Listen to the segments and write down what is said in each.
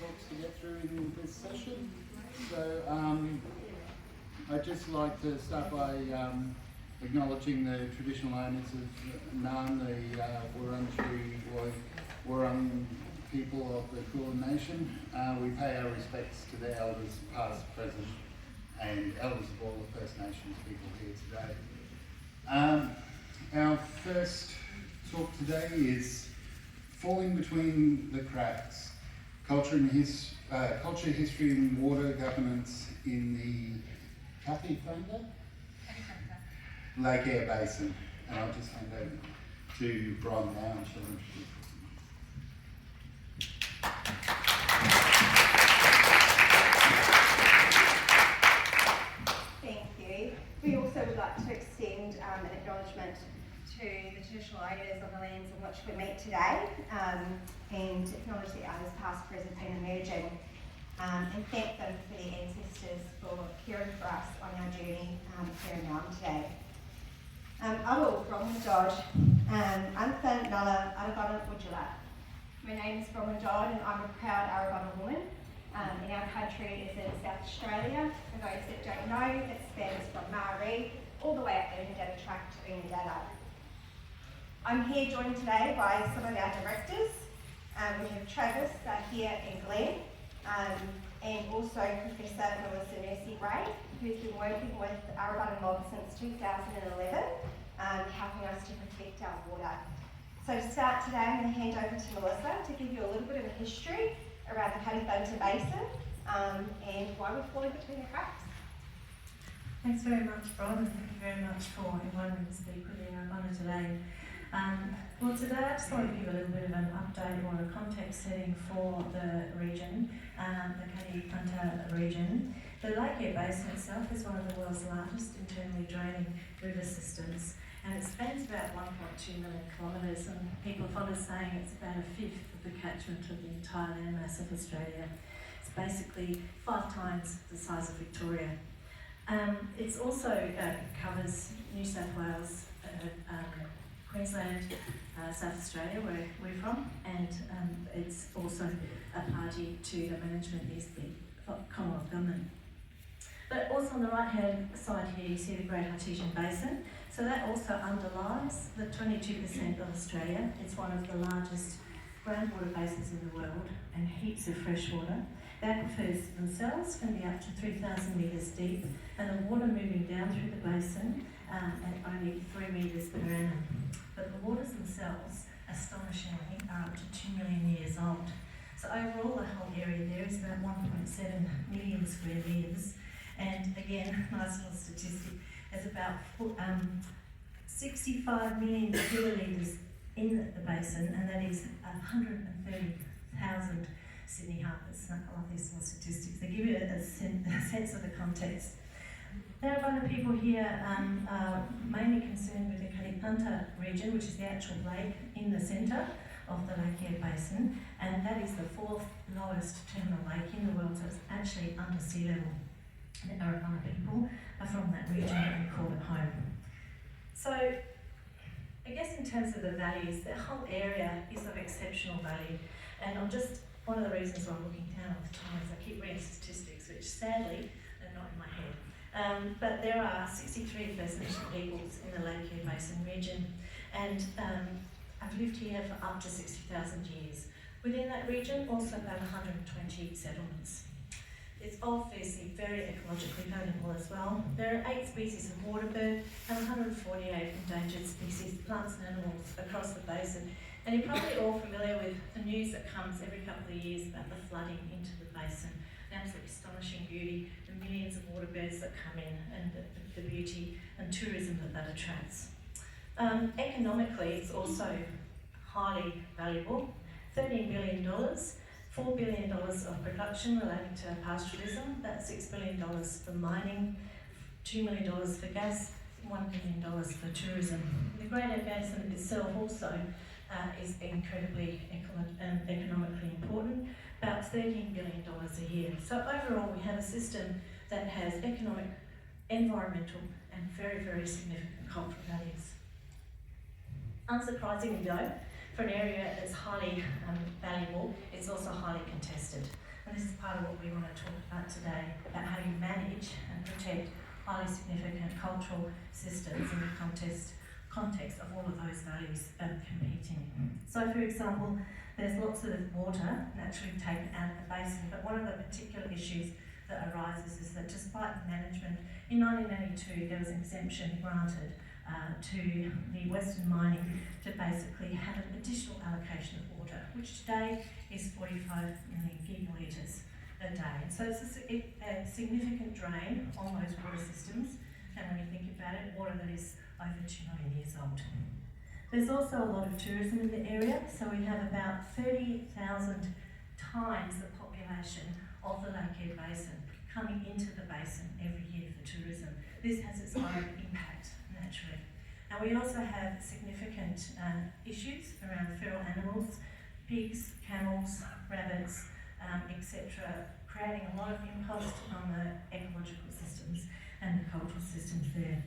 talks to get through in this session. So I'd just like to start by acknowledging the traditional owners of Naarm, the Wurundjeri people of the Kulin Nation. We pay our respects to their elders, past, present, and elders of all the First Nations people here today. Our first talk today is Falling Between the Cracks, Culture, History and Water Governance in the Kati-Thanda Lake Eyre Basin. And I'll just hand over to Bron now and she'll introduce Thank you. We also would like to extend an acknowledgement to the traditional owners on the lands on which we meet today, and acknowledge the owners past, present and emerging, and thank them for their ancestors for caring for us on our journey here in Naarm today. Aro Bronwyn Dodd, Kati-Thanda Arabana Aboriginal. My name is Bronwyn Dodd and I'm a proud Arabana woman. And our country is in South Australia. For those that don't know, it spans from Maori all the way up the Indenture track to Renewable. I'm here joined today by some of our directors. We have Travis here and Glenn, and also Professor Melissa Nursey-Bray, who's been working with Arabana mob since 2011, helping us to protect our water. So to start today, I'm going to hand over to Melissa to give you a little bit of a history around the Kati-Thanda Basin and why we're falling between the cracks. Thanks very much, Bron, and thank you very much for inviting me to speak with you Arabana today. Well, today I just want to give a little bit of an update or a context setting for the region, the Kati-Thanda region. The Lake Eyre Basin itself is one of the world's largest internally draining river systems, and it spans about 1.2 million kilometres, and people have followed saying it's about a fifth of the catchment of the entire landmass of Australia. It's basically 5 times the size of Victoria. It's also covers New South Wales, Queensland, South Australia, where we're from, and it's also a party to the management is the Commonwealth Government. But also on the right-hand side here, you see the Great Artesian Basin. So that also underlies the 22% of Australia. It's one of the largest groundwater basins in the world and heaps of fresh water. The aquifers themselves can be up to 3,000 metres deep, and the water moving down through the basin at only 3 metres per annum. But the waters themselves, astonishingly, are up to 2 million years old. So overall, the whole area there is about 1.7 million square metres. And again, nice little statistic, there's about 65 million kilolitres in the basin, and that is 130,000 Sydney Harbours. I love these little statistics. They give you a sense of the context. The Arabana people here are mainly concerned with the Kati-Thanda region, which is the actual lake in the centre of the Lake Eyre Basin, and that is the 4th lowest terminal lake in the world, so it's actually under sea level. The Arabana people are from that region and call it home. So, I guess in terms of the values, the whole area is of exceptional value, and one of the reasons why I'm looking down all the time is I keep reading statistics, which sadly are not in my head. But there are 63 First Nation peoples in the Lake Eyre Basin region, and I've lived here for up to 60,000 years. Within that region, also about 120 settlements. It's obviously very ecologically valuable as well. There are 8 species of water bird and 148 endangered species, plants and animals across the basin. And you're probably all familiar with the news that comes every couple of years about the flooding into the basin. The absolutely astonishing beauty, the millions of water birds that come in, and the beauty and tourism that attracts. Economically, it's also highly valuable. $13 billion. $4 billion of production relating to pastoralism, about $6 billion for mining, $2 million for gas, $1 billion for tourism. The Great Eyre Basin itself also is incredibly economically important, about $13 billion a year. So overall we have a system that has economic, environmental and very, very significant cultural values. Unsurprisingly though, for an area that's highly valuable, it's also highly contested. And this is part of what we want to talk about today, about how you manage and protect highly significant cultural systems in the context of all of those values competing. So for example, there's lots of water naturally taken out of the basin, but one of the particular issues that arises is that despite management, in 1982 there was an exemption granted to the Western mining to basically have an additional allocation of water, which today is 45 million gigalitres a day. So it's a significant drain on those water systems, and when you think about it, water that is over 2 million years old. There's also a lot of tourism in the area, so we have about 30,000 times the population of the Lake Eyre Basin coming into the basin every year for tourism. This has its own impact, naturally. And we also have significant issues around feral animals, pigs, camels, rabbits, etc., creating a lot of impost on the ecological systems and the cultural systems there.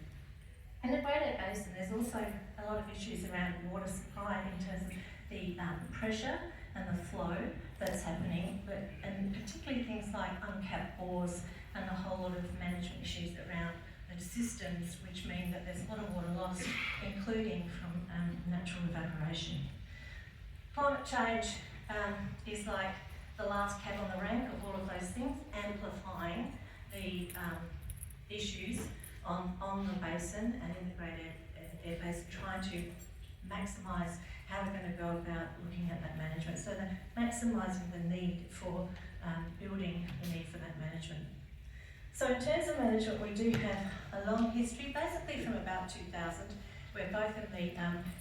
In the Great Eyre Basin, there's also a lot of issues around water supply in terms of the pressure and the flow that's happening, and particularly things like uncapped bores and a whole lot of management issues around the systems, which mean that there's a lot of water loss, including from natural evaporation. Climate change is like the last cab on the rank of all of those things, amplifying the issues on the basin and in the Great Eyre Basin, trying to maximise how we're going to go about looking at that management. So they're maximising the need for building the need for that management. So in terms of management, we do have a long history, basically from about 2000, where both in the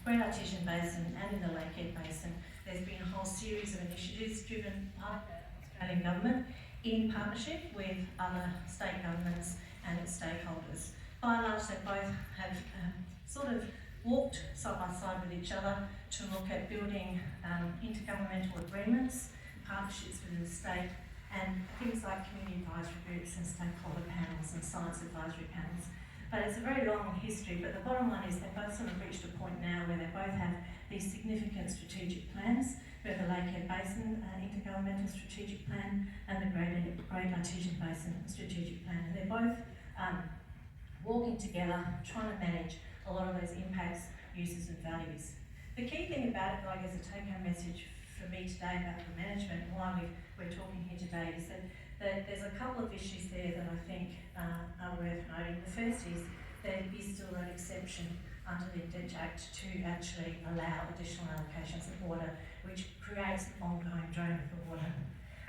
Great Artesian Basin and in the Lake Eyre Basin, there's been a whole series of initiatives driven by the Australian government in partnership with other state governments and its stakeholders. By and large, they both have sort of walked side by side with each other to look at building intergovernmental agreements, partnerships within the state, and things like community advisory groups and stakeholder panels and science advisory panels. But it's a very long history, but the bottom line is they've both sort of reached a point now where they both have these significant strategic plans. We have the Lake Eyre Basin Intergovernmental Strategic Plan and the Great Artesian Basin Strategic Plan. And they're both walking together, trying to manage a lot of those impacts, uses and values. The key thing about it, like as a take-home message for me today about the management, why we're talking here today, is that there's a couple of issues there that I think are worth noting. The first is there is still that exception under the Indenture Act to actually allow additional allocations of water, which creates an ongoing drain of the water.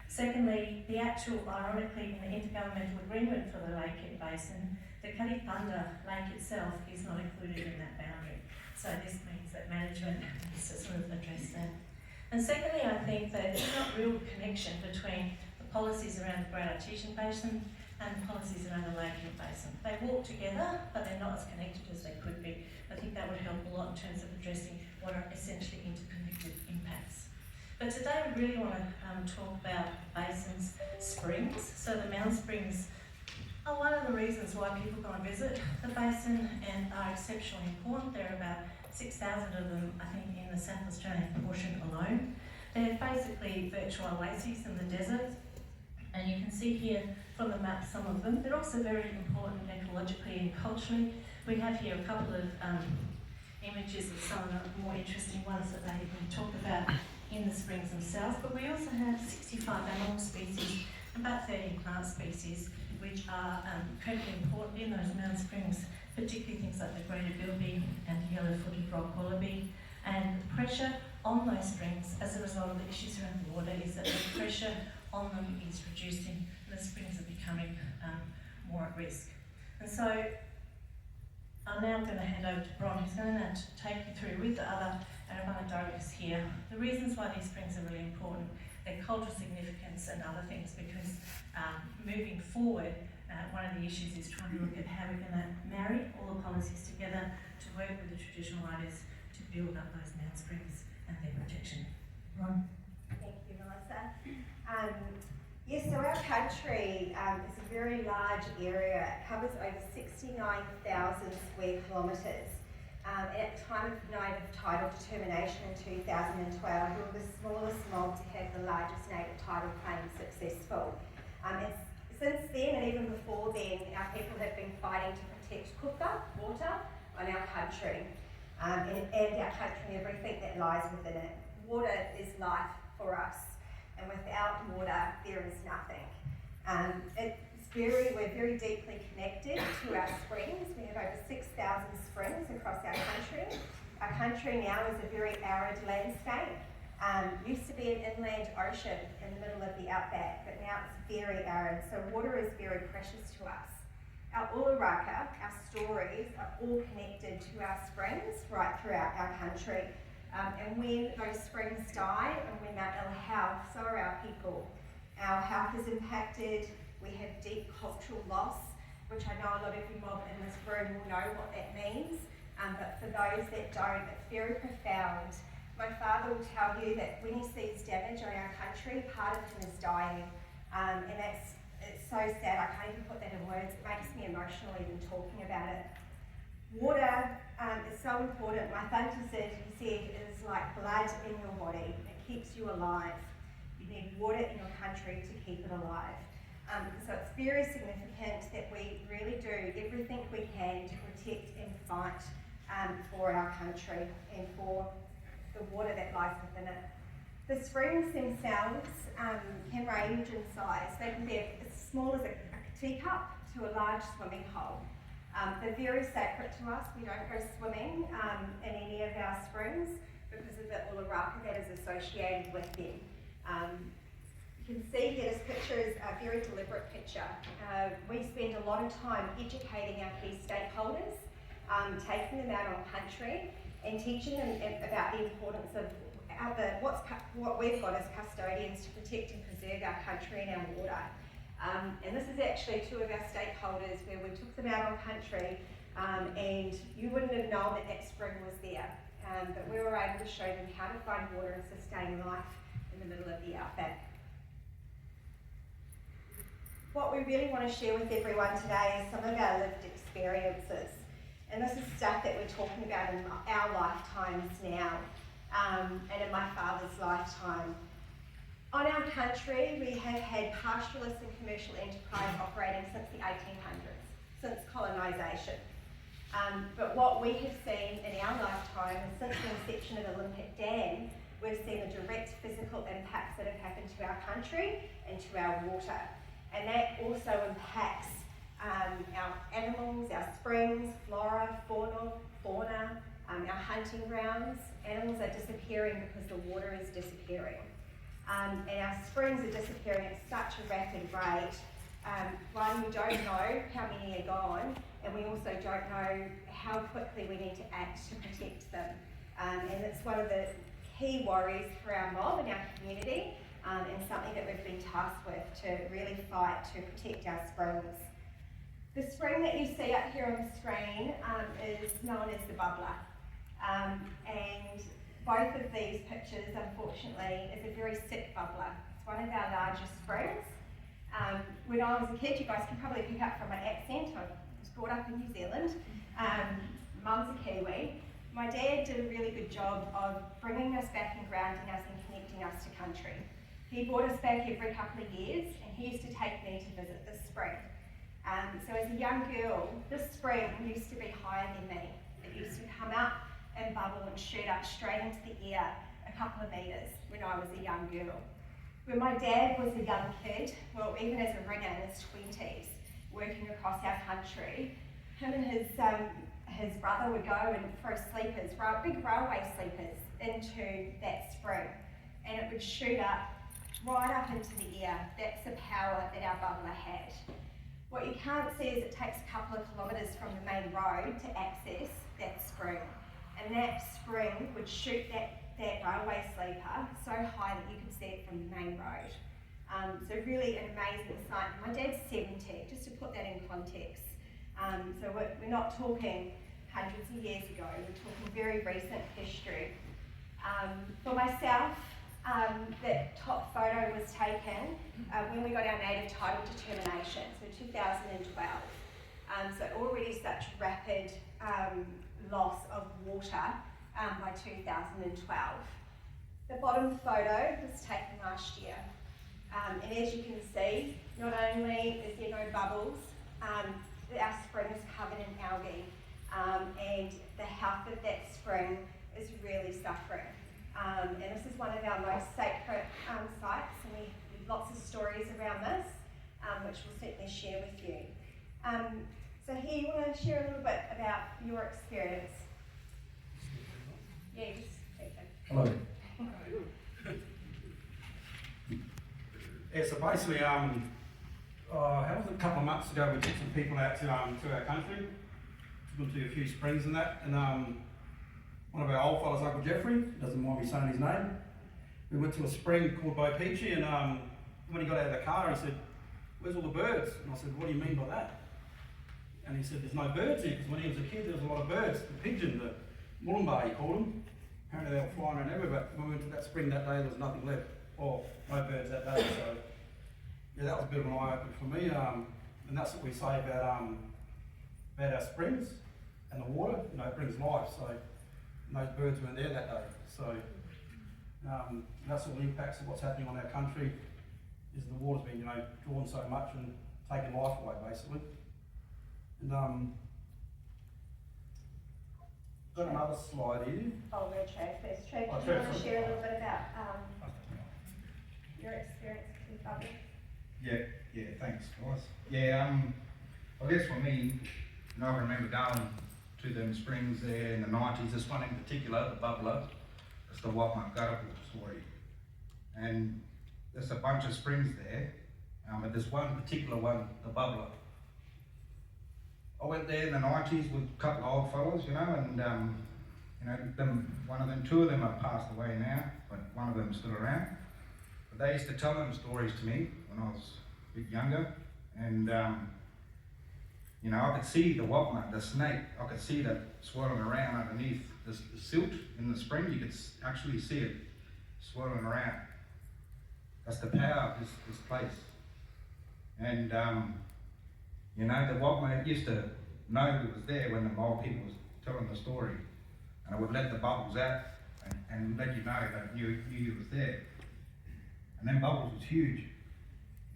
Secondly, the actual, ironically, in the intergovernmental agreement for the Lake Eyre Basin, the Kati-Thanda Lake itself is not included in that boundary. So this means that management needs to sort of address that. And secondly, I think that there's not real connection between the policies around the Great Artesian Basin and the policies around the Lake Eyre Basin. They walk together, but they're not as connected as they could be. I think that would help a lot in terms of addressing what are essentially interconnected impacts. But today we really want to talk about basins, springs. So the mound springs are one of the reasons why people go and visit the basin and are exceptionally important. There are about 6,000 of them, I think, in the South Australian portion alone. They're basically virtual oases in the desert, and you can see here from the map some of them. They're also very important ecologically and culturally. We have here a couple of images of some of the more interesting ones that they can talk about in the springs themselves, but we also have 65 animal species, about 13 plant species, which are incredibly important in those mound springs, particularly things like the greater bilby and the yellow-footed rock wallaby. And the pressure on those springs as a result of the issues around the water is that the pressure on them is reducing, and the springs are becoming more at risk. And so I'm now going to hand over to Bron, who's going to take you through with the other Arabana directors here the reasons why these springs are really important, their cultural significance and other things, because moving forward, one of the issues is trying to look at how we're going to marry all the policies together to work with the traditional owners to build up those mound springs and their protection. Ron? Thank you, Melissa. Yes, so our country is a very large area. It covers over 69,000 square kilometres. At the time of native title determination in 2012, we were the smallest mob to have the largest native title claim successful. Since then, and even before then, our people have been fighting to protect kuka, water, on our country, and our country and everything that lies within it. Water is life for us, and without water, there is nothing. We're very deeply connected to our springs. We have over 6,000 springs across our country. Our country now is a very arid landscape. Used to be an inland ocean in the middle of the outback, but now it's very arid, so water is very precious to us. Our uraraka, our stories, are all connected to our springs right throughout our country. And when those springs die and when they're ill health, so are our people. Our health is impacted. We have deep cultural loss, which I know a lot of you mob in this room will know what that means, but for those that don't, it's very profound. My father will tell you that when he sees damage on our country, part of him is dying, and it's so sad. I can't even put that in words. It makes me emotional even talking about it. Water is so important. My father said, it is like blood in your body. It keeps you alive. You need water in your country to keep it alive. So it's very significant that we really do everything we can to protect and fight for our country and for the water that lies within it. The springs themselves can range in size. They can be as small as a teacup to a large swimming hole. They're very sacred to us. We don't go swimming in any of our springs because of the uraraka that is associated with them. You can see here this picture is a very deliberate picture. We spend a lot of time educating our key stakeholders, taking them out on country and teaching them about the importance of what we've got as custodians to protect and preserve our country and our water. And this is actually two of our stakeholders where we took them out on country and you wouldn't have known that that spring was there, but we were able to show them how to find water and sustain life in the middle of the outback. What we really want to share with everyone today is some of our lived experiences. And this is stuff that we're talking about in our lifetimes now, and in my father's lifetime. On our country, we have had pastoralists and commercial enterprise operating since the 1800s, since colonisation. But what we have seen in our lifetime, and since the inception of Olympic Dam, we've seen the direct physical impacts that have happened to our country and to our water. And that also impacts our animals, our springs, flora, fauna, our hunting grounds. Animals are disappearing because the water is disappearing. And our springs are disappearing at such a rapid rate. One, we don't know how many are gone, and we also don't know how quickly we need to act to protect them. And it's one of the key worries for our mob and our community, and something that we've been tasked with to really fight to protect our springs. The spring that you see up here on the screen is known as the bubbler. And both of these pictures, unfortunately, is a very sick bubbler. It's one of our largest springs. When I was a kid, you guys can probably pick up from my accent, I was brought up in New Zealand. Mum's a Kiwi. My dad did a really good job of bringing us back and grounding us and connecting us to country. He brought us back every couple of years, and he used to take me to visit this spring. So as a young girl, this spring used to be higher than me. It used to come up and bubble and shoot up straight into the air a couple of metres when I was a young girl. When my dad was a young kid, well, even as a ringer in his 20s, working across our country, him and his brother would go and throw sleepers, big railway sleepers, into that spring, and it would shoot up right up into the air. That's the power that our bubbler had. What you can't see is it takes a couple of kilometres from the main road to access that spring, and that spring would shoot that railway sleeper so high that you could see it from the main road. So really an amazing sight. My dad's 70, just to put that in context. So we're not talking hundreds of years ago, we're talking very recent history. For myself, that top photo was taken when we got our native title determination, so 2012. So already such rapid loss of water by 2012. The bottom photo was taken last year. And as you can see, not only is there no bubbles, our spring is covered in algae, and the health of that spring is really suffering. And this is one of our most sacred sites, and we have lots of stories around this, which we'll certainly share with you. So here, you want to share a little bit about your experience? Yeah, just take it. Hello. Yeah, so basically, how was it, a couple of months ago, we took some people out to our country, took them to a few springs and that, and one of our old fellows, Uncle Jeffrey, doesn't mind me saying his name, we went to a spring called Bo Peachy, and when he got out of the car, he said, "Where's all the birds?" And I said, "What do you mean by that?" And he said, "There's no birds here," because when he was a kid, there was a lot of birds. The pigeon, the mulumba, he called them. Apparently they were flying around everywhere, but when we went to that spring that day, there was nothing left, or no birds that day. So yeah, that was a bit of an eye-opener for me. And that's what we say about our springs and the water. You know, it brings life. So those birds weren't there that day. So that's all the impacts of what's happening on our country. Is the water's been, you know, drawn so much and taking life away, basically. And got another slide here. Oh, we're Trey first. Trey, Oh, do you want to Trey, share a little bit about your experience with bubbles? Yeah, thanks, guys. Yeah, I guess for me, you know, I remember going to them springs there in the 90s. This one in particular, the bubbler, it's the Watmut Gutterpool story. And there's a bunch of springs there, but there's one particular one, the bubbler. I went there in the 90s with a couple of old fellows, you know, and you know, two of them have passed away now, but one of them's still around. But they used to tell them stories to me when I was a bit younger, and you know, I could see the Watmut, the snake, I could see that swirling around underneath the silt in the spring. You could actually see it swirling around. That's the power of this place. And you know, the Watmut used to know it was there when the old people was telling the story, and I would let the bubbles out and let you know that you knew it was there. And then bubbles was huge.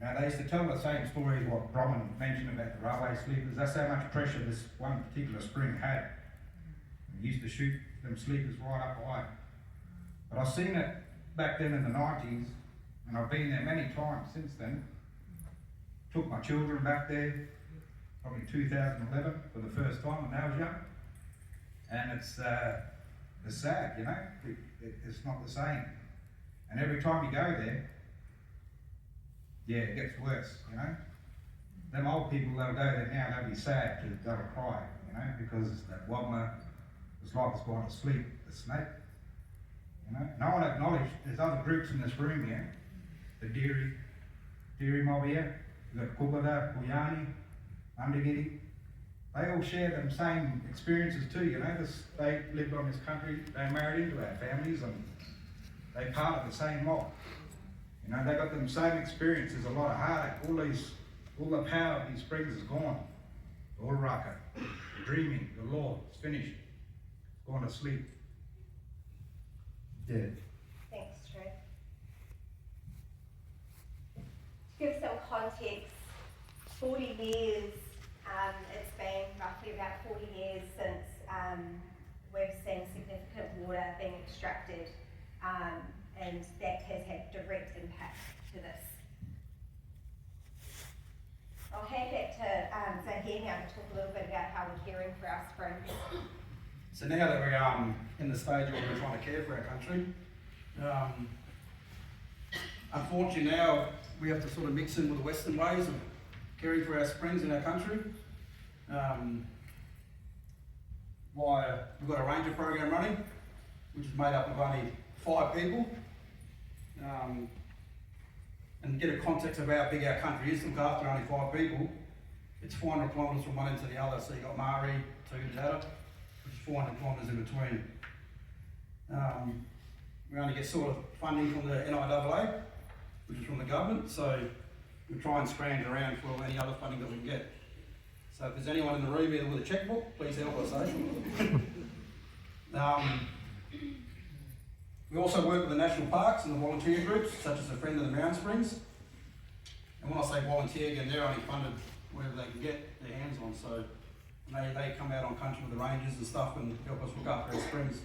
Now they used to tell the same story as what Bronwyn mentioned about the railway sleepers. That's how much pressure this one particular spring had. It used to shoot them sleepers right up high. But I've seen it back then in the 90s, and I've been there many times since then. Took my children back there, probably 2011 for the first time when they was young. And it's sad, you know, it's not the same. And every time you go there, yeah, it gets worse, you know. Them old people, they'll go there now, they'll be sad, they'll cry, you know, because that Watmut was like it's going to sleep, the snake, you know. No one acknowledged, there's other groups in this room here, the dairy mob here, we've got Kubada, Buyani, Undergiddy. They all share them same experiences too, you know. They lived on this country, they married into our families, and they part of the same mob. You know, they got them same experiences, a lot of heartache, all the power of these springs is gone. The Uraka, the dreaming, the law, it's finished. It's gone to sleep. Dead. Thanks, Trey. To give some context, 40 years, it's been roughly about 40 years since we've seen significant water being extracted, and that has had direct impact to this. I'll hand back to Zahir now to talk a little bit about how we're caring for our springs. So now that we're in the stage where we're trying to care for our country, unfortunately now we have to sort of mix in with the Western ways of caring for our springs in our country. We've got a ranger program running, which is made up of only 5 people. And to get a context of how big our country is, to look after only 5 people, it's 400 kilometres from one end to the other. So you've got Maori to Tata, which is 400 kilometres in between. We only get sort of funding from the NIAA, which is from the government, so we try and scrounge around for any other funding that we can get. So if there's anyone in the room here with a checkbook, please help us, eh? We also work with the national parks and the volunteer groups, such as the Friend of the Mountain Springs. And when I say volunteer, again, they're only funded wherever they can get their hands on. So they come out on country with the rangers and stuff and help us look after our springs.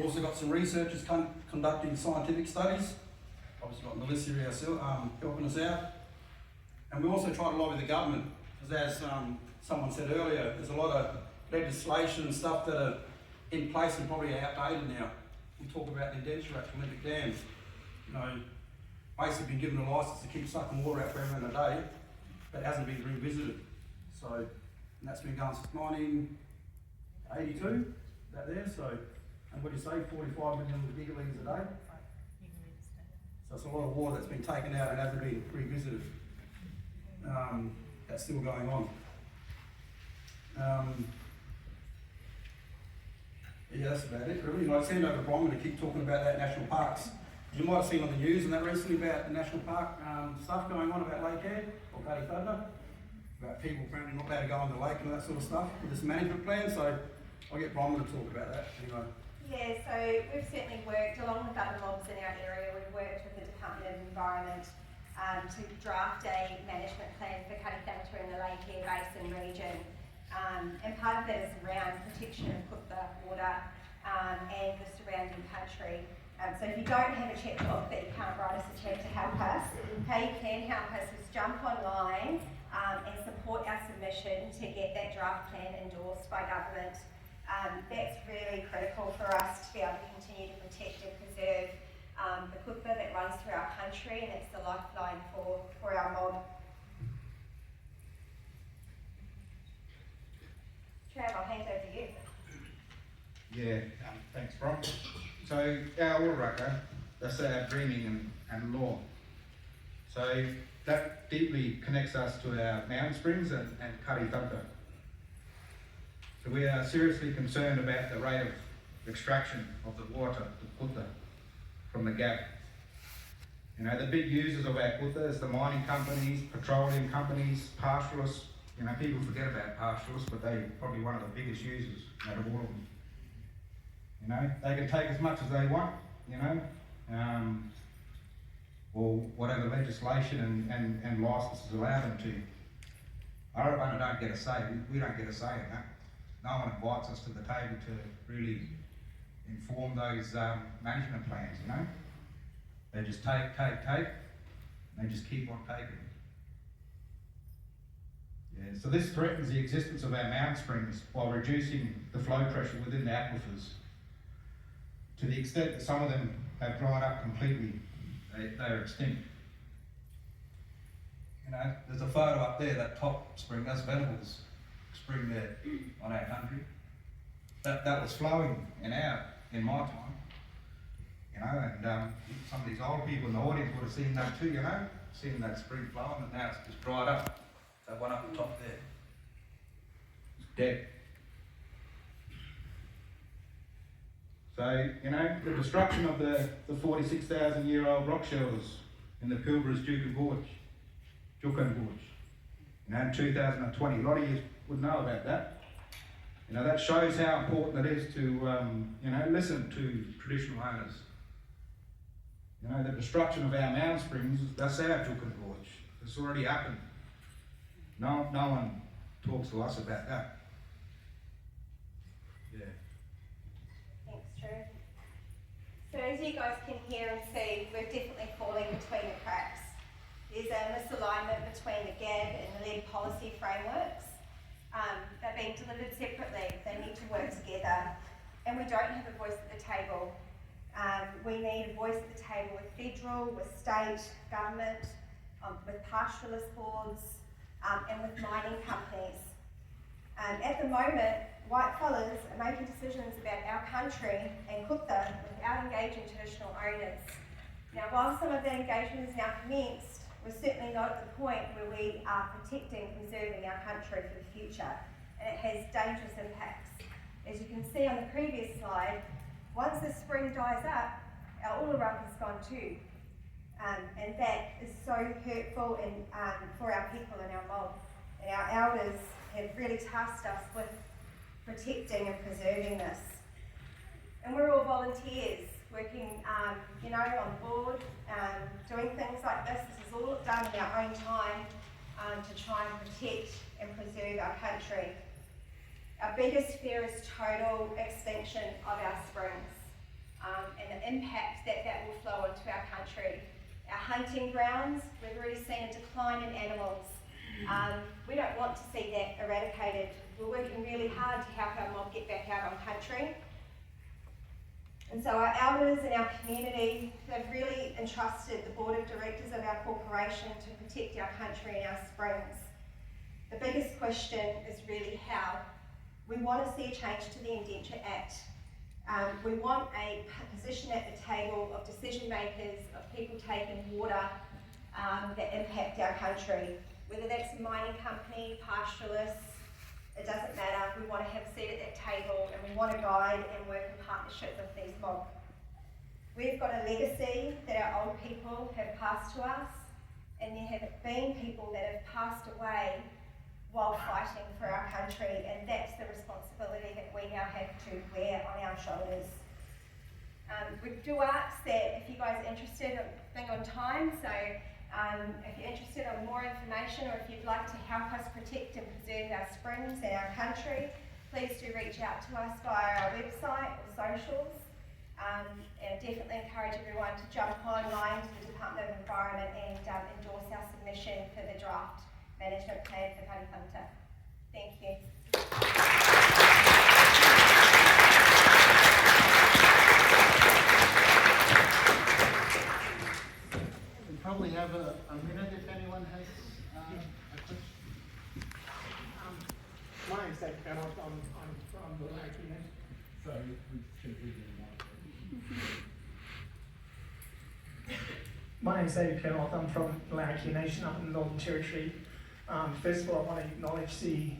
Also got some researchers conducting scientific studies. Obviously got Melissa here helping us out. And we also try to lobby the government, because as someone said earlier, there's a lot of legislation and stuff that are in place and probably outdated now. We talk about the indenture act, Olympic dams. You know, basically been given a licence to keep sucking water out for everyone a day, but it hasn't been revisited. So, and that's been going since 1982, that there. So, and what do you say, 45 million gigalitres a day? So it's a lot of water that's been taken out and hasn't been revisited. That's still going on. Yeah, that's about it really. I'd send over to Bronwyn to keep talking about that national parks. You might have seen on the news and that recently about the national park stuff going on about Lake Eyre or Kati-Thanda, about people apparently not allowed to go on the lake and all that sort of stuff with this management plan. So I'll get Bronwyn to talk about that anyway. Yeah, so we've certainly worked along with other mobs in our area. We've worked with the Department of Environment to draft a management plan for Kati-Thanda in the Lake Eyre Basin region. And part of that is around protection of Kutha water and the surrounding country. So if you don't have a checkbook that you can't write us a check to help us, how you can help us is jump online and support our submission to get that draft plan endorsed by government. That's really critical for us to be able to continue to protect and preserve the Kutha that runs through our country, and it's the lifeline for our mob. Trav, I'll hand over to you. Yeah, thanks, Bron. So our Uraka, that's our dreaming and law. So that deeply connects us to our mountain springs and Kati-Thanda. So we are seriously concerned about the rate of extraction of the water, the Kutha, from the gap. You know, the big users of our Kutha is the mining companies, petroleum companies, pastoralists. You know, people forget about pastoralists, but they're probably one of the biggest users out of all of them. You know, they can take as much as they want, you know, or whatever legislation and licenses allow them to. Arabana don't get a say, we don't get a say in that. No one invites us to the table to really inform those management plans, you know. They just take, and they just keep on taking. Yeah, so this threatens the existence of our mountain springs while reducing the flow pressure within the aquifers. To the extent that some of them have dried up completely, they are extinct. You know, there's a photo up there, that top spring, that's Venable's spring there on our country. That was flowing in my time, you know, and some of these older people in the audience would have seen that too, you know, seen that spring flowing, and now it's just dried up. That one up the top there, it's dead. So, you know, the destruction of the 46,000-year-old rock shelters in the Pilbara's Juukan Gorge, you know, in 2020, a lot of you would know about that. You know, that shows how important it is to, you know, listen to traditional owners. You know, the destruction of our mountain springs, that's our Juukan Gorge. It's already happened. No one talks to us about that. Yeah. Thanks, Drew. So as you guys can hear and see, we're definitely falling between the cracks. There's a misalignment between the GAB and the lead policy frameworks. They're being delivered separately. They need to work together. And we don't have a voice at the table. We need a voice at the table with federal, with state government, with pastoralist boards, and with mining companies. At the moment, white fellas are making decisions about our country and Kutha without engaging traditional owners. Now, while some of that engagement is now commenced, we're certainly not at the point where we are protecting and preserving our country for the future, and it has dangerous impacts. As you can see on the previous slide, once the spring dies up, our Uluru is gone too. And that is so hurtful for our people and our mob. And our elders have really tasked us with protecting and preserving this. And we're all volunteers working, on board, doing things like this. This is all done in our own time to try and protect and preserve our country. Our biggest fear is total extinction of our springs and the impact that will flow into our country. Our hunting grounds, we've already seen a decline in animals. We don't want to see that eradicated. We're working really hard to help our mob get back out on country. And so our elders and our community have really entrusted the board of directors of our corporation to protect our country and our springs. The biggest question is really how. We want to see a change to the Indenture Act. We want a position at the table of decision makers, of people taking water that impact our country. Whether that's a mining company, pastoralists, it doesn't matter. We want to have a seat at that table and we want to guide and work in partnership with these mob. We've got a legacy that our old people have passed to us, and there have been people that have passed away while fighting for our country, and that's the responsibility that we now have to wear on our shoulders. We do ask that if you guys are interested in being on time, so if you're interested in more information or if you'd like to help us protect and preserve our springs and our country, please do reach out to us via our website or socials. And definitely encourage everyone to jump online to the Department of Environment and endorse our submission for the draft management plan for Kati-Thanda. Thank you. We probably have a minute if anyone has a question. My name's Dave Bennett. I'm from the Indigenous, so we should be doing that. My name's David Penrith. I'm from the Larrakia Nation up in the Northern Territory. First of all, I want to acknowledge the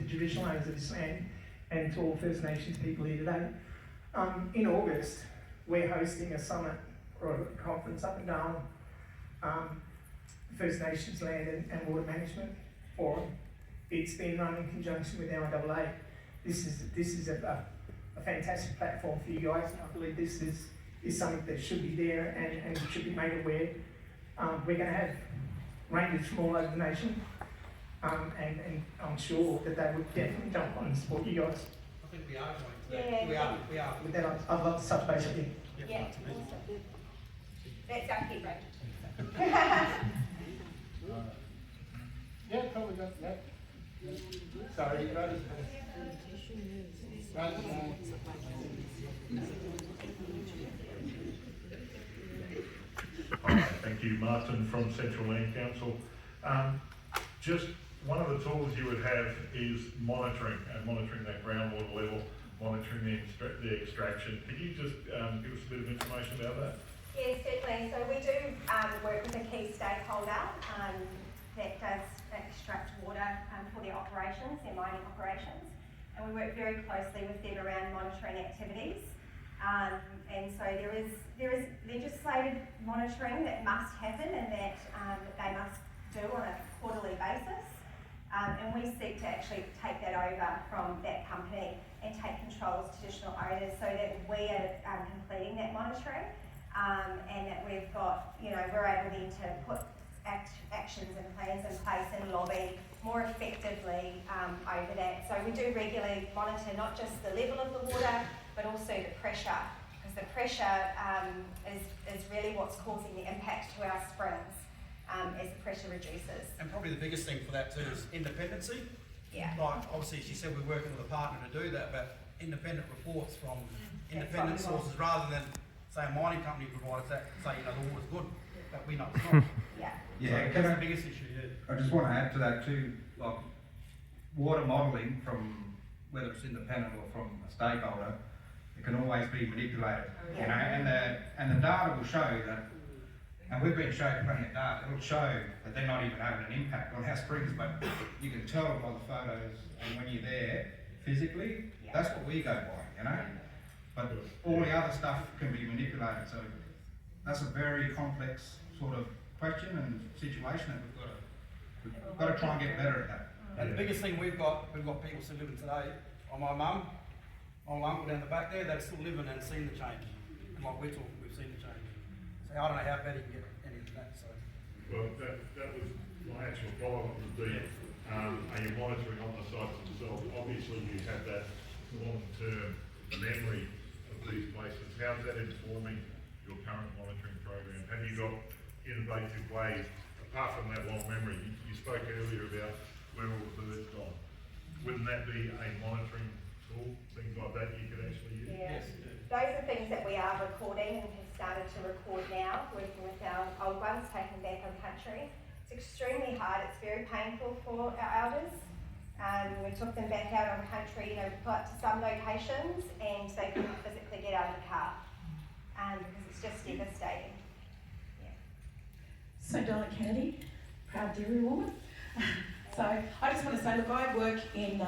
traditional owners of this land and to all First Nations people here today. In August, we're hosting a summit or a conference up in Naarm, First Nations Land and Water Management Forum. It's been run in conjunction with AIATSIS. This is a fantastic platform for you guys, and I believe this is something that should be there and should be made aware. We're going to have rangers from all over the nation, and I'm sure that they would definitely jump on and support you guys. I think we are going to. Yeah. We are. With that, I'd love to touch base with you. Yeah, awesome. That's our key break. Yeah, probably got that. Sorry, right. Hi, thank you, Martin from Central Land Council. Just one of the tools you would have is monitoring that groundwater level, monitoring the extraction. Can you just give us a bit of information about that? Yeah, certainly. So we do work with a key stakeholder that does extract water for their operations, their mining operations, and we work very closely with them around monitoring activities. And so there is legislated monitoring that must happen and that they must do on a quarterly basis. And we seek to actually take that over from that company and take control as traditional owners so that we are completing that monitoring and that we've got, we're able then to put actions and plans in place and lobby more effectively over that. So we do regularly monitor not just the level of the water, but also the pressure, because the pressure is really what's causing the impact to our springs as the pressure reduces. And probably the biggest thing for that too is independency. Yeah. Like, obviously she said we're working with a partner to do that, but independent reports from independent sources rather than, say, a mining company provides that, say, the water's good, but we know it's not. Yeah. Yeah, so that's the biggest issue, I just want to add to that too, like water modelling from whether it's independent or from a stakeholder, it can always be manipulated, and the data will show that, and we've been shown plenty of data, it'll show that they're not even having an impact on our springs, but you can tell by the photos and when you're there physically, that's what we go by, But all the other stuff can be manipulated, so that's a very complex sort of question and situation that we've got to try and get better at that. And the biggest thing we've got people still living today, on my uncle down the back there, they're still living and seen the change. And like we're talking, we've seen the change. So I don't know how bad you can get any of that, so. Well, that was my actual follow-up would be, are you monitoring on the sites themselves? Obviously you have that long-term memory of these places. How's that informing your current monitoring program? Have you got innovative ways, apart from that long memory? You spoke earlier about where all the birds gone. Wouldn't that be a monitoring tool, things like that you could actually use? Yeah. Yes, you do. Those are things that we are recording and have started to record now, working with our old ones, taken back on country. It's extremely hard, it's very painful for our elders. We took them back out on country, got to some locations and they couldn't physically get out of the car because it's just devastating. Yeah. So Donna Kennedy, proud dairy woman. So I just want to say, look, I work in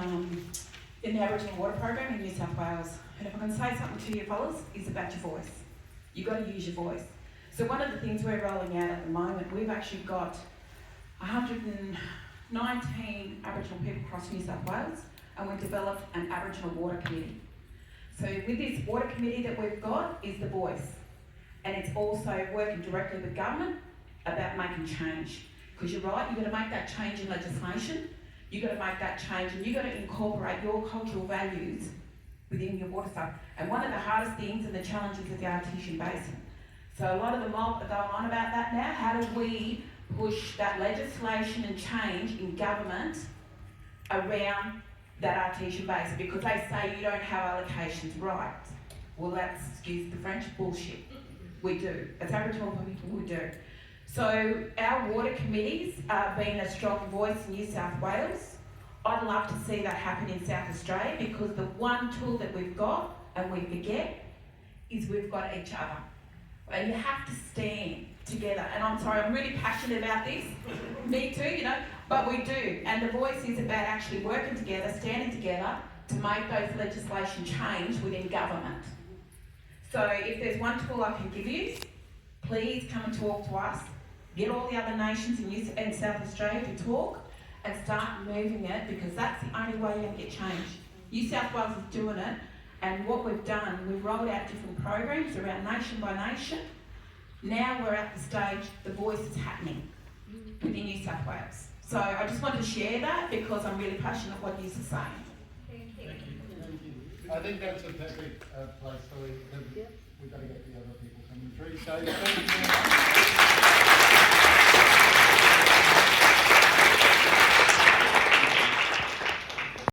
the Aboriginal Water Program in New South Wales, and if I can say something to you fellas, it's about your voice. You've got to use your voice. So one of the things we're rolling out at the moment, we've actually got 119 Aboriginal people across New South Wales, and we've developed an Aboriginal Water Committee. So with this water committee that we've got is the voice, and it's also working directly with government about making change. Because you're right, you've got to make that change in legislation, you've got to make that change, and you've got to incorporate your cultural values within your water stuff. And one of the hardest things and the challenges of the Artesian Basin. So a lot of the mob are going on about that now. How do we push that legislation and change in government around that Artesian Basin? Because they say you don't have allocations right. Well, that's, excuse the French, bullshit. We do. As Aboriginal people, we do. So our water committees being a strong voice in New South Wales, I'd love to see that happen in South Australia, because the one tool that we've got, and we forget, is we've got each other. And you have to stand together. And I'm sorry, I'm really passionate about this. Me too, but we do. And the voice is about actually working together, standing together to make those legislation change within government. So if there's one tool I can give you, please come and talk to us. Get all the other nations in South Australia to talk and start moving it, because that's the only way you're going to get change. New South Wales is doing it, and what we've done, we've rolled out different programs around nation by nation. Now we're at the stage, the voice is happening within New South Wales. So I just wanted to share that because I'm really passionate what you're saying. Thank you. I think that's a perfect place for we've got to get the other people coming through. So thank you very much.